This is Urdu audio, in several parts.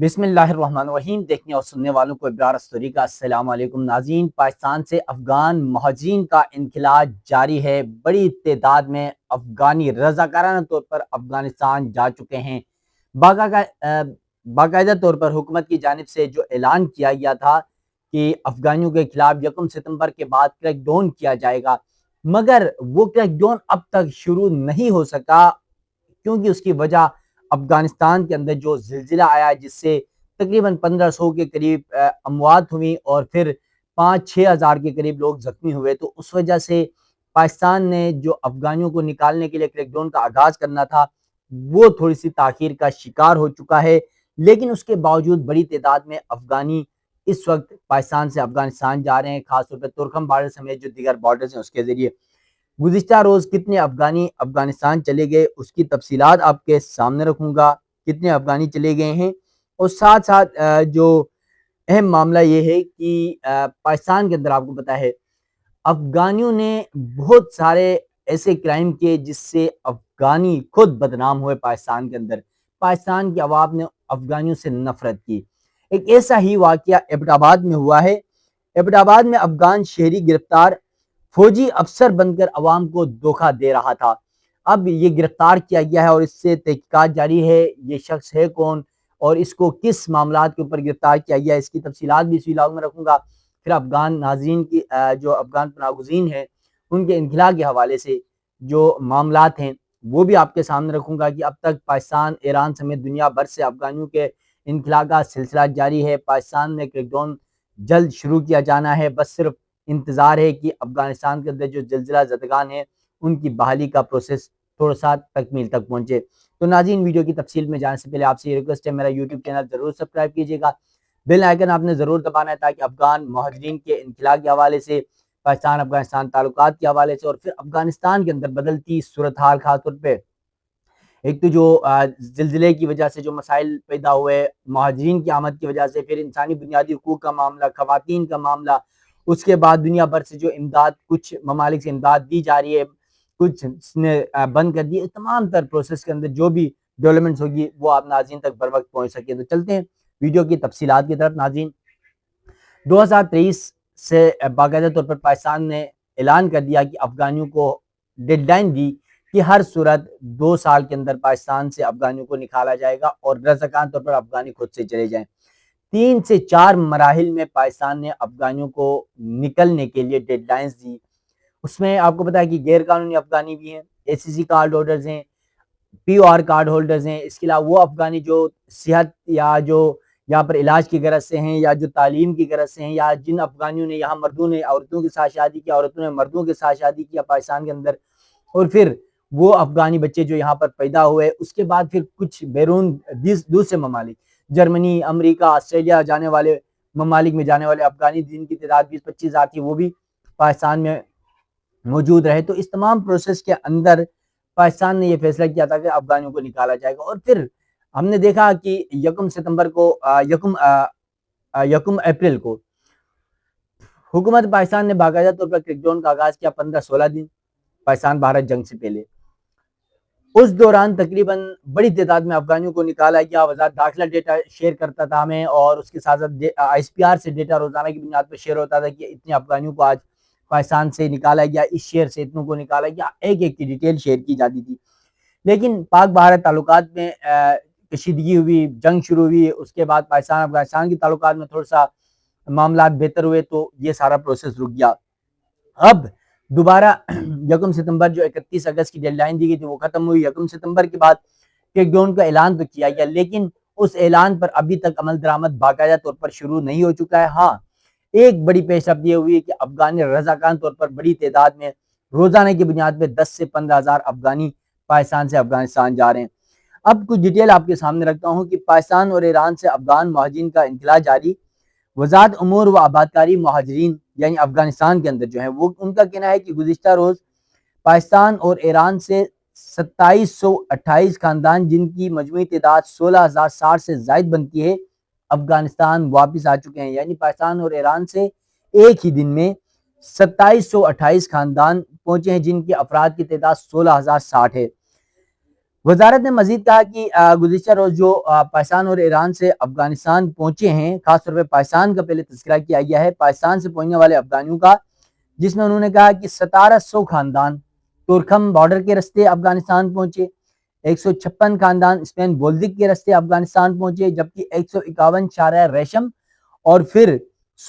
بسم اللہ الرحمن الرحیم۔ دیکھنے اور سننے والوں کو ابرار اسطوری کا السلام علیکم ناظرین۔ پاکستان سے افغان مہاجرین کا انخلاء جاری ہے۔ بڑی تعداد میں افغانی رضاکارانہ طور پر افغانستان جا چکے ہیں۔ باقاعدہ طور پر حکومت کی جانب سے جو اعلان کیا گیا تھا کہ افغانیوں کے خلاف 1 ستمبر کے بعد کریک ڈاؤن کیا جائے گا، مگر وہ کریک ڈاؤن اب تک شروع نہیں ہو سکا، کیونکہ اس کی وجہ افغانستان کے اندر جو زلزلہ آیا جس سے تقریباً 1500 کے قریب اموات ہوئی اور پھر 5-6 ہزار کے قریب لوگ زخمی ہوئے، تو اس وجہ سے پاکستان نے جو افغانیوں کو نکالنے کے لیے کریک ڈاؤن کا آغاز کرنا تھا وہ تھوڑی سی تاخیر کا شکار ہو چکا ہے۔ لیکن اس کے باوجود بڑی تعداد میں افغانی اس وقت پاکستان سے افغانستان جا رہے ہیں، خاص طور پہ ترکھم بارڈر سمیت جو دیگر بارڈرز ہیں اس کے ذریعے۔ گزشتہ روز کتنے افغانی افغانستان چلے گئے اس کی تفصیلات آپ کے سامنے رکھوں گا، کتنے افغانی چلے گئے ہیں، اور ساتھ ساتھ جو اہم معاملہ یہ ہے کہ پاکستان کے اندر آپ کو پتا ہے افغانیوں نے بہت سارے ایسے کرائم کیے جس سے افغانی خود بدنام ہوئے۔ پاکستان کے اندر پاکستان کی عوام نے افغانیوں سے نفرت کی۔ ایک ایسا ہی واقعہ ایبٹ آباد میں ہوا ہے۔ ایبٹ آباد میں افغان شہری گرفتار فوجی افسر بن کر عوام کو دھوکہ دے رہا تھا۔ اب یہ گرفتار کیا گیا ہے اور اس سے تحقیقات جاری ہے، یہ شخص ہے کون اور اس کو کس معاملات کے اوپر گرفتار کیا گیا ہے، اس کی تفصیلات بھی اس ویلاگ میں رکھوں گا۔ پھر افغان ناظرین کی جو افغان پناہ گزین ہیں ان کے انخلاء کے حوالے سے جو معاملات ہیں وہ بھی آپ کے سامنے رکھوں گا کہ اب تک پاکستان، ایران سمیت دنیا بھر سے افغانیوں کے انخلاء کا سلسلہ جاری ہے۔ پاکستان میں کریک ڈاؤن جلد شروع کیا جانا ہے، بس صرف انتظار ہے کہ افغانستان کے اندر جو زلزلہ زدگان ہیں ان کی بحالی کا پروسیس تھوڑا سا تکمیل تک پہنچے۔ تو ناظرین، ویڈیو کی تفصیل میں جانے سے پہلے آپ سے یہ ریکویسٹ ہے، میرا یوٹیوب چینل ضرور سبسکرائب کیجیے گا، بیل آئیکن آپ نے ضرور دبانا ہے تاکہ افغان مہاجرین کے انخلاء کے حوالے سے، پاکستان افغانستان تعلقات کے حوالے سے، اور پھر افغانستان کے اندر بدلتی صورتحال، خاص طور پہ ایک تو جو زلزلے کی وجہ سے جو مسائل پیدا ہوئے، مہاجرین کی آمد کی وجہ سے، پھر انسانی بنیادی حقوق کا معاملہ، خواتین کا معاملہ، اس کے بعد دنیا بھر سے جو امداد، کچھ ممالک سے امداد دی جا رہی ہے، کچھ نے بند کر دی، اس تمام تر پروسیس کے اندر جو بھی ڈیولپمنٹس ہوگی وہ آپ ناظرین تک بر وقت پہنچ سکے۔ تو چلتے ہیں ویڈیو کی تفصیلات کی طرف۔ ناظرین، 2023 سے باقاعدہ طور پر پاکستان نے اعلان کر دیا کہ افغانیوں کو ڈیڈ لائن دی کہ ہر صورت 2 سال کے اندر پاکستان سے افغانیوں کو نکالا جائے گا اور رضاکارانہ طور پر افغانی خود سے چلے جائیں۔ 3 سے 4 مراحل میں پاکستان نے افغانیوں کو نکلنے کے لیے ڈیڈ لائنز دی۔ اس میں آپ کو پتا ہے کہ غیر قانونی افغانی بھی ہیں، ACC کارڈ ہولڈرز ہیں، POR کارڈ ہولڈرز ہیں، اس کے علاوہ وہ افغانی جو صحت یا جو یہاں پر علاج کی غرض سے ہیں یا جو تعلیم کی غرض سے ہیں، یا جن افغانیوں نے یہاں مردوں نے عورتوں کے ساتھ شادی کیا، عورتوں نے مردوں کے ساتھ شادی کیا پاکستان کے اندر، اور پھر وہ افغانی بچے جو یہاں پر پیدا ہوئے، اس کے بعد پھر کچھ بیرون دوسرے ممالک، جرمنی، امریکہ، آسٹریلیا جانے والے ممالک میں جانے والے افغانی جن کی تعداد 20-25 ہزار تھی وہ بھی پاکستان میں موجود رہے۔ تو اس تمام پروسیس کے اندر پاکستان نے یہ فیصلہ کیا تھا کہ افغانیوں کو نکالا جائے گا، اور پھر ہم نے دیکھا کہ 1 ستمبر کو 1 اپریل کو حکومت پاکستان نے باقاعدہ طور پر کریک ڈاؤن کا آغاز کیا 15-16 دن پاکستان بھارت جنگ سے پہلے۔ اس دوران تقریباً بڑی تعداد میں افغانیوں کو نکالا گیا۔ وزارت داخلہ ڈیٹا شیئر کرتا تھا ہمیں، اور اس کے ساتھ ساتھ ICPR سے ڈیٹا روزانہ کی بنیاد پر شیئر ہوتا تھا کہ اتنے افغانیوں کو آج پاکستان سے نکالا گیا، اس شہر سے اتنوں کو نکالا گیا، ایک ایک کی ڈیٹیل شیئر کی جاتی تھی۔ لیکن پاک بھارت تعلقات میں کشیدگی ہوئی، جنگ شروع ہوئی، اس کے بعد پاکستان افغانستان کی تعلقات میں تھوڑا سا معاملات بہتر ہوئے تو یہ سارا پروسیس رک گیا۔ اب دوبارہ 1 ستمبر جو 31 اگست کی ڈیڈ لائن دی گئی تھی وہ ختم ہوئی۔ 1 ستمبر کے بعد کریک ڈاؤن کا اعلان تو کیا گیا، لیکن اس اعلان پر ابھی تک عمل درآمد باقاعدہ طور پر شروع نہیں ہو چکا ہے۔ ہاں، ایک بڑی پیش رفت یہ ہوئی ہے کہ افغانی رضاکارانہ طور پر بڑی تعداد میں روزانہ کی بنیاد پہ 10 سے 15 ہزار افغانی پاکستان سے افغانستان جا رہے ہیں۔ اب کچھ ڈیٹیل آپ کے سامنے رکھتا ہوں کہ پاکستان اور ایران سے افغان مہاجرین کا انخلاء جاری۔ وزارت امور و آبادکاری مہاجرین یعنی افغانستان کے اندر جو ہے وہ ان کا کہنا ہے کہ گزشتہ روز پاکستان اور ایران سے 2728 خاندان جن کی مجموعی تعداد 16,060 سے زائد بنتی ہے افغانستان واپس آ چکے ہیں۔ یعنی پاکستان اور ایران سے ایک ہی دن میں 2728 خاندان پہنچے ہیں جن کے افراد کی تعداد 16,060 ہے۔ وزارت نے مزید کہا کہ گزشتہ روز جو پاکستان اور ایران سے افغانستان پہنچے ہیں، خاص طور پہ پاکستان کا پہلے تذکرہ کیا گیا ہے، پاکستان سے پہنچنے والے افغانیوں کا، جس میں انہوں نے کہا کہ 1700 خاندان تورکھم بارڈر کے راستے افغانستان پہنچے، 156 خاندان اسپین بولدک کے راستے افغانستان پہنچے، جبکہ 151 شارع ریشم اور پھر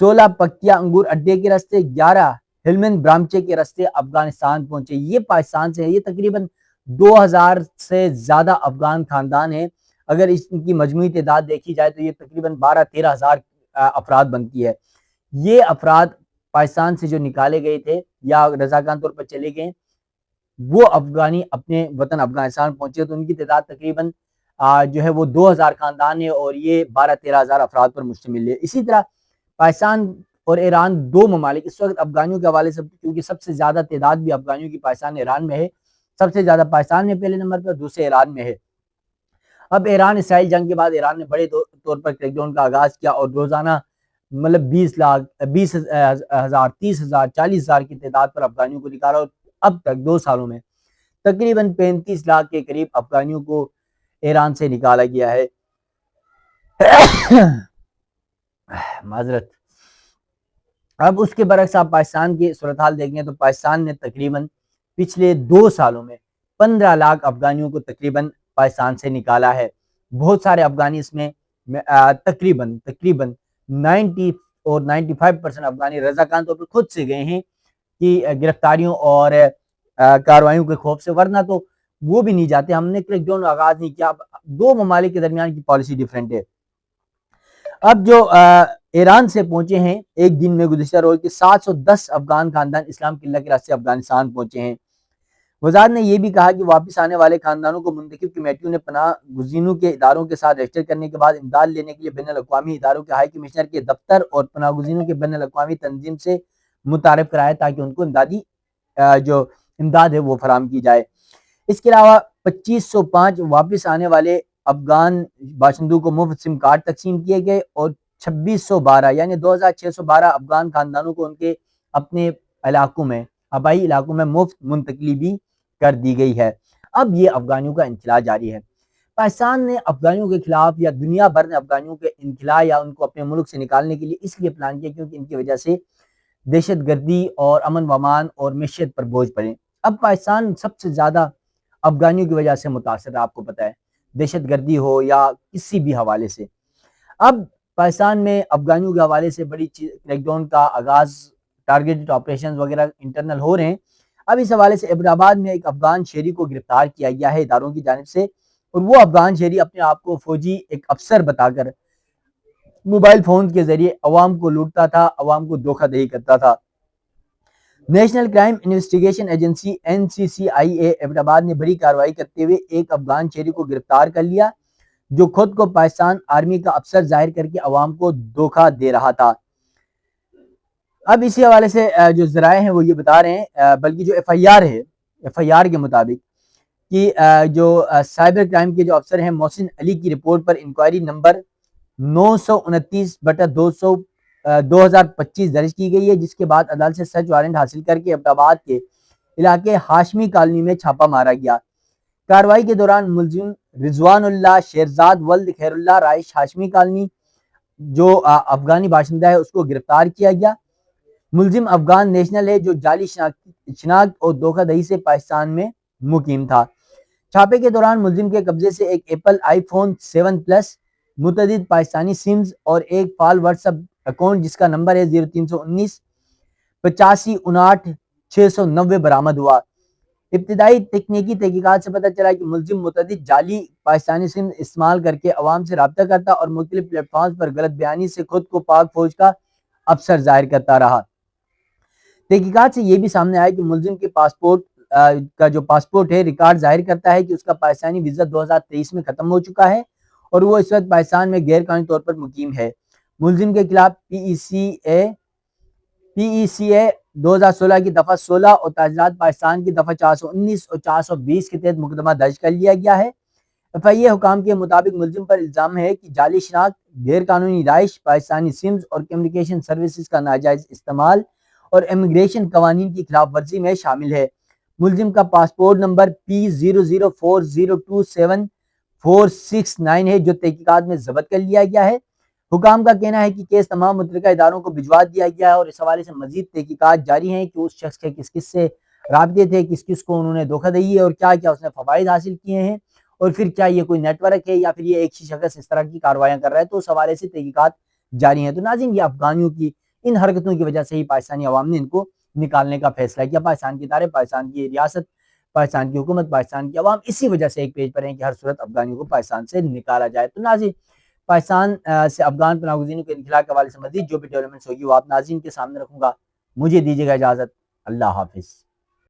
16 پکیا انگور اڈے کے راستے، 11 ہلمند برامچے کے راستے افغانستان پہنچے۔ یہ پاکستان سے ہے، یہ تقریباً 2000 سے زیادہ افغان خاندان ہیں۔ اگر اس کی مجموعی تعداد دیکھی جائے تو یہ تقریباً 12-13 ہزار افراد بنتی ہے۔ یہ افراد پاکستان سے جو نکالے گئے تھے یا رضاکارانہ طور پر چلے گئے، وہ افغانی اپنے وطن افغانستان پہنچے تو ان کی تعداد تقریباً جو ہے وہ 2000 خاندان ہے اور یہ 12-13 ہزار افراد پر مشتمل ہے۔ اسی طرح پاکستان اور ایران دو ممالک اس وقت افغانیوں کے حوالے سے، کیونکہ سب سے زیادہ تعداد بھی افغانیوں کی پاکستان ایران میں ہے، سب سے زیادہ پاکستان میں پہلے نمبر پر، دوسرے ایران میں ہے۔ اب ایران اسرائیل جنگ کے بعد ایران نے بڑے طور پر کریک ڈاؤن کا آغاز کیا اور روزانہ مطلب 20,000 30,000 40,000 کی تعداد پر افغانیوں کو نکالا اور اب تک 2 سالوں میں تقریباً 35 لاکھ کے قریب افغانیوں کو ایران سے نکالا گیا ہے۔ معذرت۔ اب اس کے برعکس آپ پاکستان کی صورتحال دیکھیں تو پاکستان نے تقریباً پچھلے 2 سالوں میں 15 لاکھ افغانیوں کو تقریباً پاکستان سے نکالا ہے۔ بہت سارے افغانی اس میں تقریباً 90 اور 95% افغانی رضاکارانہ طور پر خود سے گئے ہیں کہ گرفتاریوں اور کارروائیوں کے خوف سے، ورنہ تو وہ بھی نہیں جاتے۔ ہم نے کریک ڈاؤن آغاز نہیں کیا، دو ممالک کے درمیان کی پالیسی ڈیفرنٹ ہے۔ اب جو ایران سے پہنچے ہیں ایک دن میں گزشتہ روز کے 710 افغان خاندان اسلام قلعہ کے راستے افغانستان پہنچے ہیں۔ وزارت نے یہ بھی کہا کہ واپس آنے والے خاندانوں کو منتخب کمیٹیوں نے پناہ گزینوں کے اداروں کے ساتھ رجسٹر کرنے کے بعد امداد لینے کے لیے بین الاقوامی اداروں کے ہائی کمشنر کے دفتر اور پناہ گزینوں کے بین الاقوامی تنظیم سے متعارف کرایا تاکہ ان کو امدادی جو امداد ہے وہ فراہم کی جائے۔ اس کے علاوہ 2505 واپس آنے والے افغان باشندوں کو مفت سم کارڈ تقسیم کیے گئے اور 2612 یعنی 2612 افغان خاندانوں کو ان کے اپنے علاقوں میں، آبائی علاقوں میں مفت منتقلی بھی کر دی گئی ہے۔ اب یہ افغانیوں کا انخلاء جاری ہے۔ پاکستان نے افغانیوں کے خلاف یا دنیا بھر نے افغانیوں کے انخلاء یا ان کو اپنے ملک سے نکالنے کے لیے اس لیے پلان کیا کیونکہ ان کی وجہ سے دہشت گردی اور امن و امان اور معیشت پر بوجھ پڑے۔ اب پاکستان سب سے زیادہ افغانیوں کی وجہ سے متاثر ہے، آپ کو پتہ ہے، دہشت گردی ہو یا کسی بھی حوالے سے۔ اب پاکستان میں افغانیوں کے حوالے سے بڑی کریک ڈاؤن کا آغاز، ٹارگیٹڈ آپریشن وغیرہ انٹرنل ہو رہے ہیں۔ اب اس حوالے سے ابن آباد میں ایک افغان شہری کو گرفتار کیا گیا ہے اداروں کی جانب سے، اور وہ افغان شہری اپنے آپ کو فوجی ایک افسر بتا کر موبائل فون کے ذریعے عوام کو لوٹتا تھا، عوام کو دھوکہ دہی کرتا تھا۔ National crime investigation agency NCCIA ابن آباد نے بڑی کارروائی کرتے ہوئے ایک افغان شہری کو گرفتار کر لیا جو خود کو پاکستان آرمی کا افسر ظاہر کر کے عوام کو دھوکہ دے رہا تھا۔ اب اسی حوالے سے جو ذرائع ہیں وہ یہ بتا رہے ہیں، بلکہ جو FIR کے مطابق کہ جو سائبر کرائم کے جو افسر ہیں محسن علی کی رپورٹ پر انکوائری نمبر 929/200 2025 درج کی گئی ہے، جس کے بعد عدالت سے سرچ وارنٹ حاصل کر کے ابن آباد کے علاقے ہاشمی کالونی میں چھاپا مارا گیا۔ کارروائی کے دوران ملزم رضوان اللہ شیرزاد ولد خیر اللہ رائش ہاشمی کالونی جو افغانی باشندہ ہے اس کو گرفتار کیا گیا۔ ملزم افغان نیشنل ہے جو جعلی شناخت اور دھوکہ دہی سے پاکستان میں مقیم تھا۔ چھاپے کے دوران ملزم کے قبضے سے ایک ایپل iPhone 7 Plus، متعدد پاکستانی سمز اور ایک فال واٹس ایپ اکاؤنٹ جس کا نمبر ہے 0319 8559 690 برآمد ہوا۔ ابتدائی تکنیکی تحقیقات سے پتہ چلا کہ ملزم متعدد جعلی پاکستانی سم استعمال کر کے عوام سے رابطہ کرتا اور مختلف پلیٹ فارمز پر غلط بیانی سے خود کو پاک فوج کا افسر ظاہر کرتا رہا۔ تحقیقات سے یہ بھی سامنے آیا کہ ملزم کے پاسپورٹ کا جو پاسپورٹ ہے ریکارڈ ظاہر کرتا ہے کہ اس کا پاکستانی ویزا 2023 میں ختم ہو چکا ہے اور وہ اس وقت پاکستان میں غیر قانونی طور پر مقیم ہے۔ ملزم کے خلاف PECA 2016 کی دفعہ 16 اور تعزیرات پاکستان کی دفعہ 419 اور 420 کے تحت مقدمہ درج کر لیا گیا ہے۔ FIA حکام کے مطابق ملزم پر الزام ہے کہ جعلی شناخت، غیر قانونی رہائش، پاکستانی سمز اور کمیونیکیشن سروسز کا ناجائز استعمال اور امیگریشن قوانین کی خلاف ورزی میں شامل ہے۔ ملزم کا پاسپورٹ نمبر P00402746 ہے جو تحقیقات میں ضبط کر لیا گیا ہے۔ حکام کا کہنا ہے کہ کیس تمام متعلقہ اداروں کو بھجوا دیا گیا ہے اور اس حوالے سے مزید تحقیقات جاری ہیں کہ اس شخص کے کس کس سے رابطے تھے، کس کس کو انہوں نے دھوکہ دی ہے اور کیا کیا اس نے فوائد حاصل کیے ہیں، اور پھر کیا یہ کوئی نیٹ ورک ہے یا پھر یہ ایک ہی شخص اس طرح کی کارروائیاں کر رہا ہے، تو اس حوالے سے تحقیقات جاری ہیں۔ تو ناظرین، یہ افغانیوں کی ان حرکتوں کی وجہ سے ہی پاکستانی عوام نے ان کو نکالنے کا فیصلہ کیا۔ پاکستان کی ادارے، پاکستان کی ریاست، پاکستان کی حکومت، پاکستان کی عوام اسی وجہ سے ایک پیج پر ہیں کہ ہر صورت افغانیوں کو پاکستان سے نکالا جائے۔ تو ناظرین، پاکستان سے افغان پناہ گزینوں کے انخلاء کے حوالے سے مزید جو بھی ڈیولپمنٹس ہوگی وہ آپ ناظرین کے سامنے رکھوں گا۔ مجھے دیجیے گا اجازت، اللہ حافظ۔